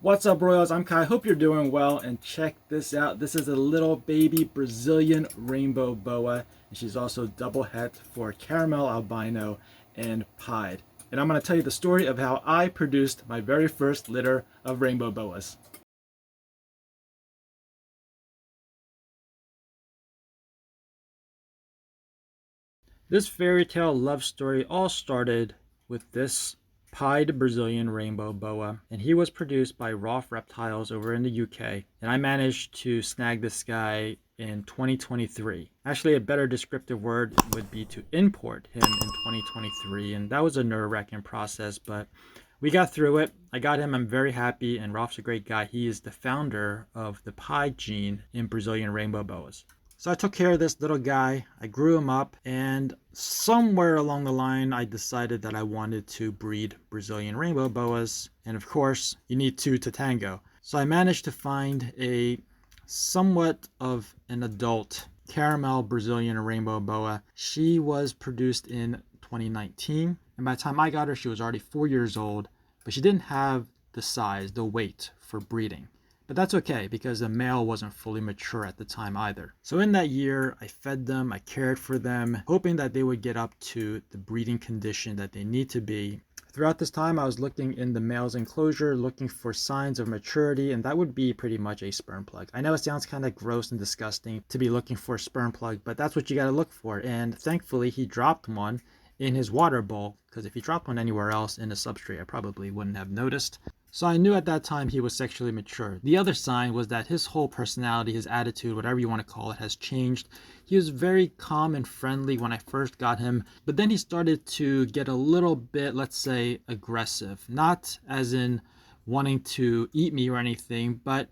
What's up, Royals? I'm Kai. Hope you're doing well. And check this out. This is a little baby Brazilian rainbow boa. And she's also double het for caramel, albino, and pied. And I'm going to tell you the story of how I produced my very first litter of rainbow boas. This fairy tale love story all started with this pied Brazilian rainbow boa, and he was produced by Rolf Reptiles over in the UK, and I managed to snag this guy in 2023. Actually, a better descriptive word would be to import him in 2023, and that was a nerve-wracking process, but we got through it. I got him. I'm very happy, and Rolf's a great guy. He is the founder of the pied gene in Brazilian rainbow boas. So I took care of this little guy, I grew him up, and somewhere along the line I decided that I wanted to breed Brazilian rainbow boas, and of course you need two to tango. So I managed to find a somewhat of an adult caramel Brazilian rainbow boa. She was produced in 2019, and by the time I got her she was already 4 years old, but she didn't have the size, the weight for breeding. But that's okay because the male wasn't fully mature at the time either. So in that year, I fed them, I cared for them, hoping that they would get up to the breeding condition that they need to be. Throughout this time, I was looking in the male's enclosure, looking for signs of maturity, and that would be pretty much a sperm plug. I know it sounds kind of gross and disgusting to be looking for a sperm plug, but that's what you got to look for. And thankfully, he dropped one in his water bowl, because if he dropped one anywhere else in the substrate, I probably wouldn't have noticed. So I knew at that time he was sexually mature. The other sign was that his whole personality, his attitude, whatever you want to call it, has changed. He was very calm and friendly when I first got him, but then he started to get a little bit, let's say, aggressive. Not as in wanting to eat me or anything, but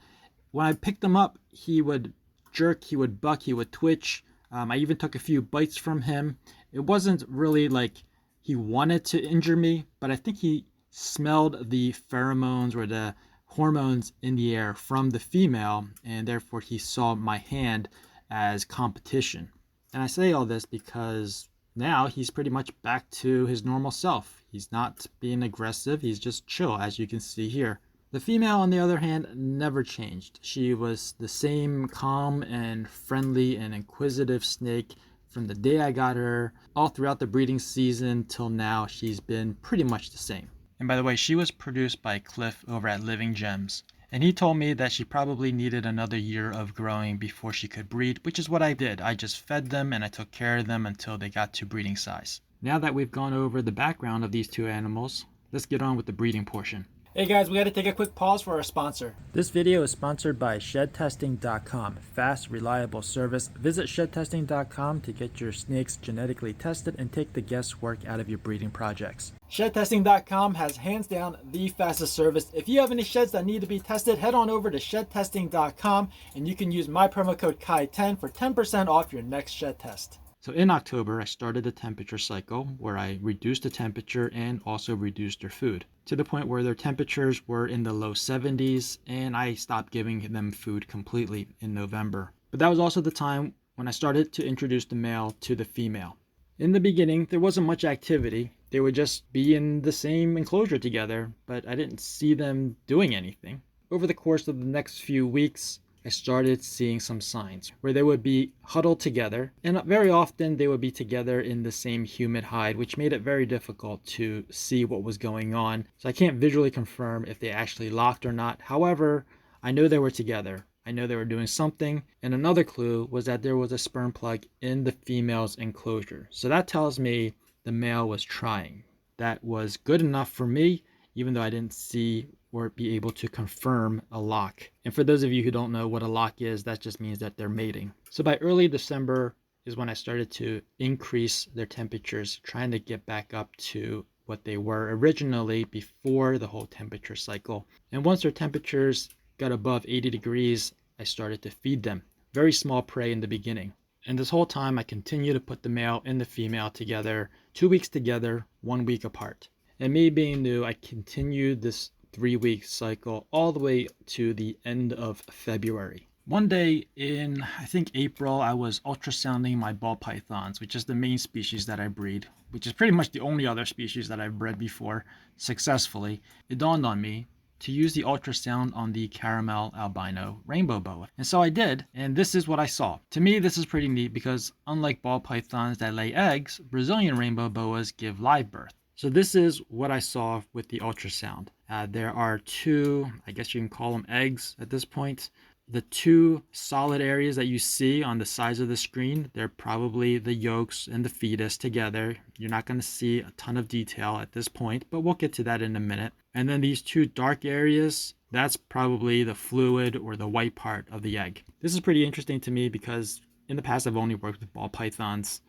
when I picked him up, he would jerk, he would buck, he would twitch. I even took a few bites from him. It wasn't really like he wanted to injure me, but I think he smelled the pheromones or the hormones in the air from the female, and therefore he saw my hand as competition. And I say all this because now he's pretty much back to his normal self. He's not being aggressive, he's just chill, as you can see here. The female, on the other hand, never changed. She was the same calm and friendly and inquisitive snake from the day I got her. All throughout the breeding season till now, she's been pretty much the same. And by the way, she was produced by Cliff over at Living Gems. And he told me that she probably needed another year of growing before she could breed, which is what I did. I just fed them and I took care of them until they got to breeding size. Now that we've gone over the background of these two animals, let's get on with the breeding portion. Hey guys, we got to take a quick pause for our sponsor. This video is sponsored by ShedTesting.com. Fast, reliable service. Visit ShedTesting.com to get your snakes genetically tested and take the guesswork out of your breeding projects. ShedTesting.com has hands down the fastest service. If you have any sheds that need to be tested, head on over to ShedTesting.com and you can use my promo code KAI10 for 10% off your next shed test. So in October, I started a temperature cycle where I reduced the temperature and also reduced their food to the point where their temperatures were in the low 70s, and I stopped giving them food completely in November. But that was also the time when I started to introduce the male to the female. In the beginning, there wasn't much activity. They would just be in the same enclosure together, but I didn't see them doing anything. Over the course of the next few weeks, I started seeing some signs where they would be huddled together, and very often they would be together in the same humid hide, which made it very difficult to see what was going on. So I can't visually confirm if they actually locked or not. However, I know they were together. I know they were doing something. And another clue was that there was a sperm plug in the female's enclosure. So that tells me the male was trying. That was good enough for me, even though I didn't see or be able to confirm a lock. And for those of you who don't know what a lock is, that just means that they're mating. So by early December is when I started to increase their temperatures, trying to get back up to what they were originally before the whole temperature cycle. And once their temperatures got above 80 degrees, I started to feed them. Very small prey in the beginning. And this whole time I continued to put the male and the female together, 2 weeks together, 1 week apart. And me being new, I continued this 3-week cycle all the way to the end of February. One day in, I think April, I was ultrasounding my ball pythons, which is the main species that I breed, which is pretty much the only other species that I've bred before successfully. It dawned on me to use the ultrasound on the caramel albino rainbow boa. And so I did, and this is what I saw. To me, this is pretty neat because unlike ball pythons that lay eggs, Brazilian rainbow boas give live birth. So this is what I saw with the ultrasound. There are two, I guess you can call them eggs at this point. The two solid areas that you see on the sides of the screen, they're probably the yolks and the fetus together. You're not going to see a ton of detail at this point, but we'll get to that in a minute. And then these two dark areas, that's probably the fluid or the white part of the egg. This is pretty interesting to me because in the past I've only worked with ball pythons,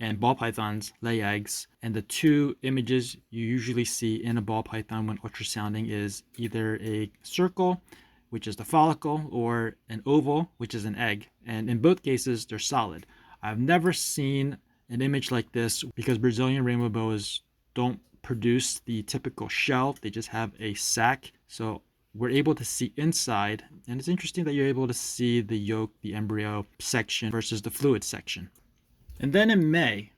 and ball pythons lay eggs, and the two images you usually see in a ball python when ultrasounding is either a circle, which is the follicle, or an oval, which is an egg. And in both cases, they're solid. I've never seen an image like this because Brazilian rainbow boas don't produce the typical shell. They just have a sac. So we're able to see inside. And it's interesting that you're able to see the yolk, the embryo section versus the fluid section. And then in May,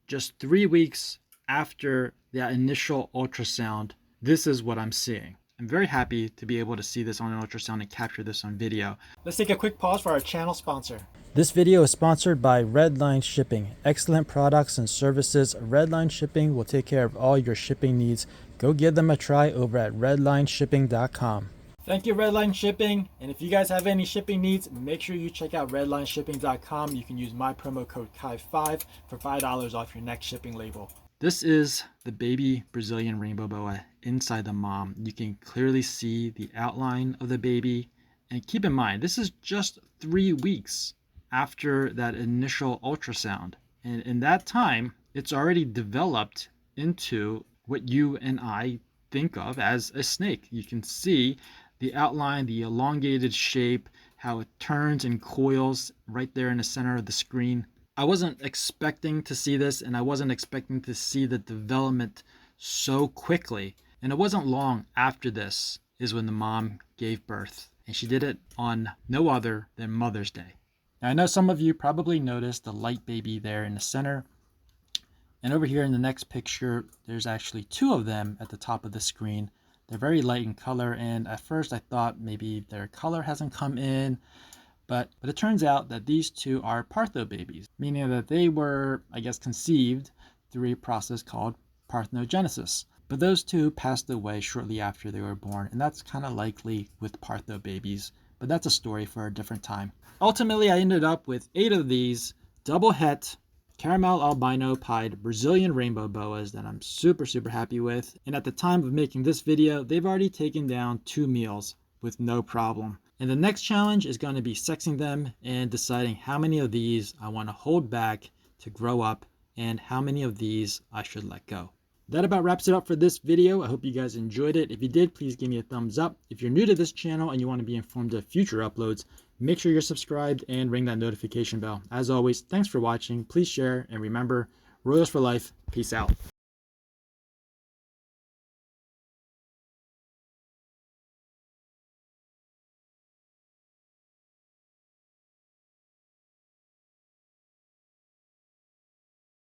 just 3 weeks after that initial ultrasound, this is what I'm seeing. I'm very happy to be able to see this on an ultrasound and capture this on video. Let's take a quick pause for our channel sponsor. This video is sponsored by Redline Shipping. Excellent products and services. Redline Shipping will take care of all your shipping needs. Go give them a try over at redlineshipping.com. Thank you, Redline Shipping. And if you guys have any shipping needs, make sure you check out redlineshipping.com. You can use my promo code KAI5 for $5 off your next shipping label. This is the baby Brazilian rainbow boa inside the mom. You can clearly see the outline of the baby. And keep in mind, this is just 3 weeks after that initial ultrasound. And in that time, it's already developed into what you and I think of as a snake. You can see the outline, the elongated shape, how it turns and coils right there in the center of the screen. I wasn't expecting to see this, and I wasn't expecting to see the development so quickly. And it wasn't long after this is when the mom gave birth. And she did it on no other than Mother's Day. Now, I know some of you probably noticed the light baby there in the center. And over here in the next picture, there's actually two of them at the top of the screen. They're very light in color, and at first I thought maybe their color hasn't come in. But it turns out that these two are partho babies, meaning that they were, I guess, conceived through a process called parthenogenesis. But those two passed away shortly after they were born, and that's kind of likely with partho babies, but that's a story for a different time. Ultimately, I ended up with 8 of these double het caramel albino pied Brazilian rainbow boas that I'm super happy with. And at the time of making this video, they've already taken down 2 meals with no problem. And the next challenge is going to be sexing them and deciding how many of these I want to hold back to grow up and how many of these I should let go. That about wraps it up for this video. I hope you guys enjoyed it. If you did, please give me a thumbs up. If you're new to this channel and you want to be informed of future uploads, make sure you're subscribed and ring that notification bell. As always, thanks for watching. Please share, and remember, Royals for life. Peace out.